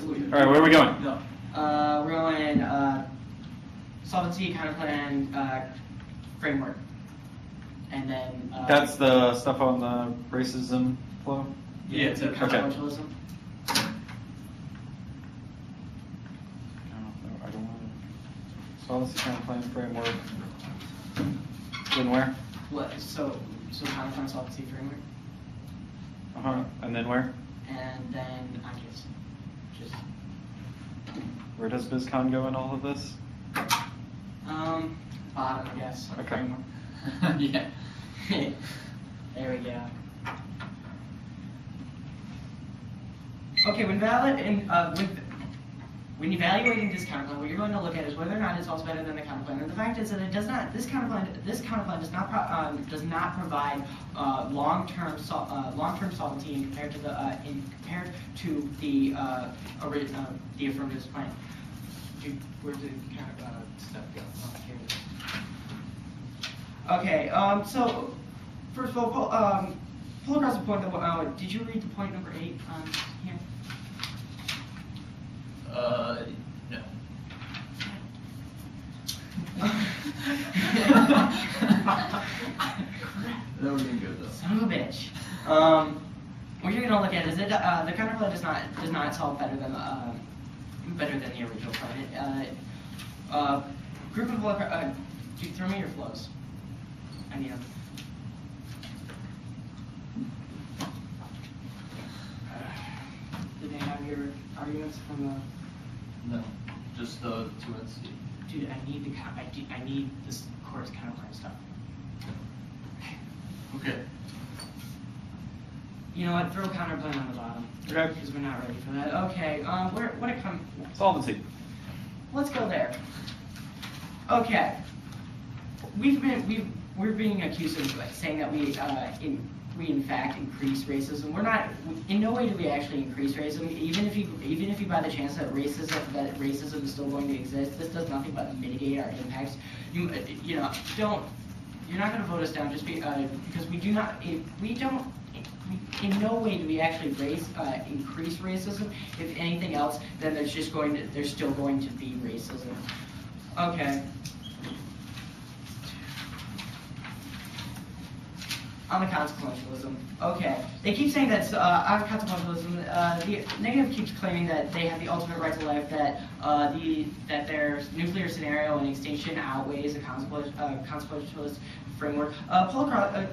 All right, where are we going? No. We're going solvency counterplan framework, and then That's the stuff on the racism flow? Yeah, it's okay. consequentialism. I don't know. Solvency counterplan framework. Then where? What? So counterplan solvency framework, And then where? and then I guess just Where does BizCon go in all of this? bottom, I guess. Of the Okay. framework. Yeah. There we go. Okay, when evaluating this counterplan, what you're going to look at is whether or not it's also better than the counterplan. And the fact is that it does not. This counterplan does not provide long-term solvency compared to the affirmative plan. Where did kind of stuff go? Oh, here it is. Okay, so first of all, pull across the point that did you read the point number 8 on here? No. That would have been good though. Son of a bitch. What you're going to look at is the counterplan does not solve better than the original plan. Group of throw me your flows. I need them. Did they have your arguments from the? No, just the 2NC. Dude, I need this course counterplan stuff. Okay. You know what? Throw counterplan on the bottom. Okay. Because we're not ready for that. Okay. What it come? Solvency. Let's go there. Okay. We're being accused of saying that we in fact increase racism. We're not. In no way do we actually increase racism. Even if you buy the chance that racism is still going to exist, this does nothing but mitigate our impacts. You're not going to vote us down just because we don't. In no way do we actually increase racism. If anything else, then there's still going to be racism. Okay. On the consequentialism. Okay. They keep saying that on consequentialism, the negative keeps claiming that they have the ultimate right to life, that their nuclear scenario and extinction outweighs the consequentialist framework.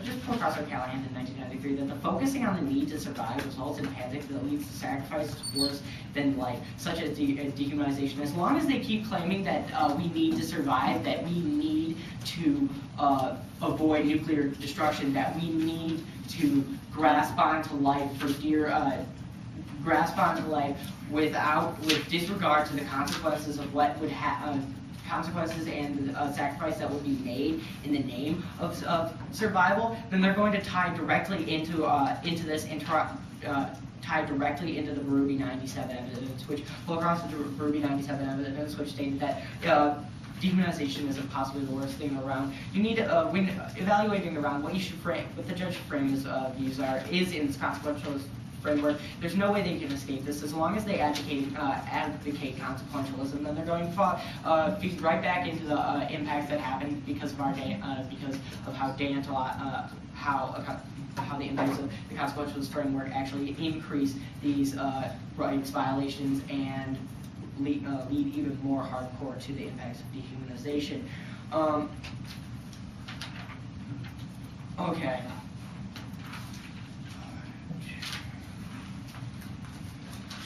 Just pull across our Callahan in 1993 that the focusing on the need to survive results in panic that leads to sacrifices worse than life, such as dehumanization. As long as they keep claiming that we need to survive, that we need to avoid nuclear destruction, that we need to grasp onto life with disregard to the consequences of what would consequences and the sacrifice that will be made in the name of survival, then they're going to tie directly into this tied directly into the Berube 97 evidence, which pull across the Berube 97 evidence, which stated that dehumanization isn't possibly the worst thing around. You need when evaluating around what the judge frames views is in this consequentialist framework. There's no way they can escape this. As long as they advocate consequentialism, then they're going to feed right back into the impacts that happened because of how the impacts of the consequentialist framework actually increase these rights violations and lead even more hardcore to the impacts of dehumanization. Okay.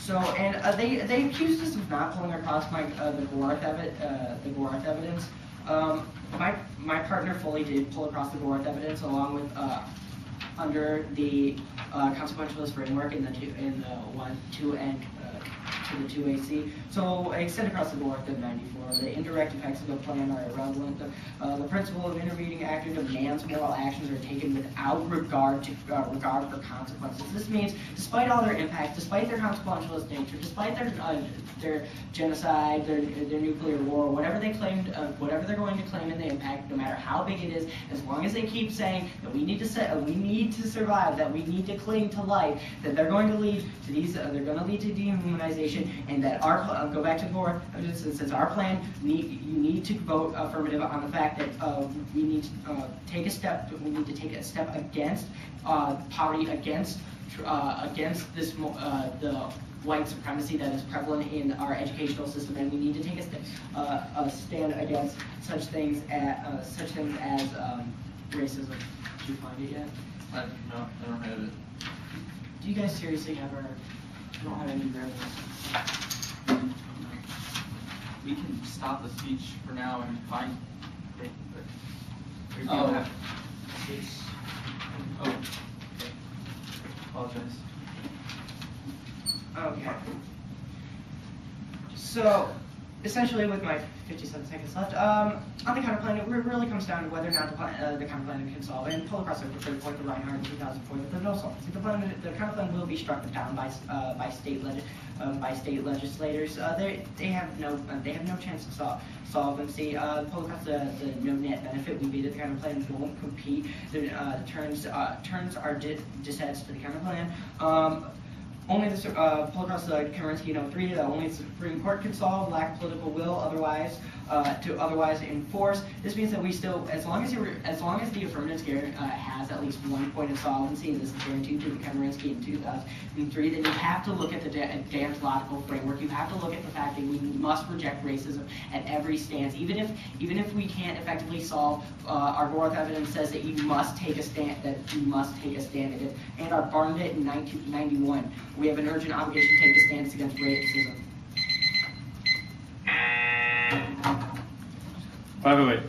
So, and they accused us of not pulling across the Gorath evidence. My partner fully did pull across the Gorath evidence along with under the consequentialist framework in the 2AC. So extend across the board in 94. The indirect effects of the plan are irrelevant. The principle of intervening actor demands moral actions are taken without regard for consequences. This means, despite all their impacts, despite their consequentialist nature, despite their genocide, their nuclear war, whatever they're going to claim in the impact, no matter how big it is, as long as they keep saying that we need to survive, that we need to cling to life, that they're going to lead to dehumanization needed, and that go back to the board, it says our plan, you need to vote affirmative on the fact that we need to take a step against poverty, against this the white supremacy that is prevalent in our educational system, and we need to take a stand against such things as racism. Did you find it yet? No, I don't have it. Do you guys seriously ever don't have any nervous? We can stop the speech for now and find it, but we Oh. don't have. Oh, okay. Apologize. Okay. So, essentially, with my 57 seconds left, on the counterplan, it really comes down to whether or not the counterplan can solve. And pull across the report, the Reinhardt in 2004, that there's no solvency. The counterplan will be struck down by state legislators. They have no chance of solvency. Pull across the no net benefit. We made it. The counterplan won't compete. The turns are dissets to the counterplan. Only the pull across the Kamerinsky in 03 that only the Supreme Court can solve. Lack of political will otherwise enforce. This means that we still, as long as the affirmative has at least 1 point of solvency, and this is guaranteed to the Kamerinsky in 2003, then you have to look at the deontological framework. You have to look at the fact that we must reject racism at every stance, even if we can't effectively solve. Our Gorth evidence says that you must take a stand. And our Barnett in 1991. We have an urgent obligation to take a stance against racism. 508.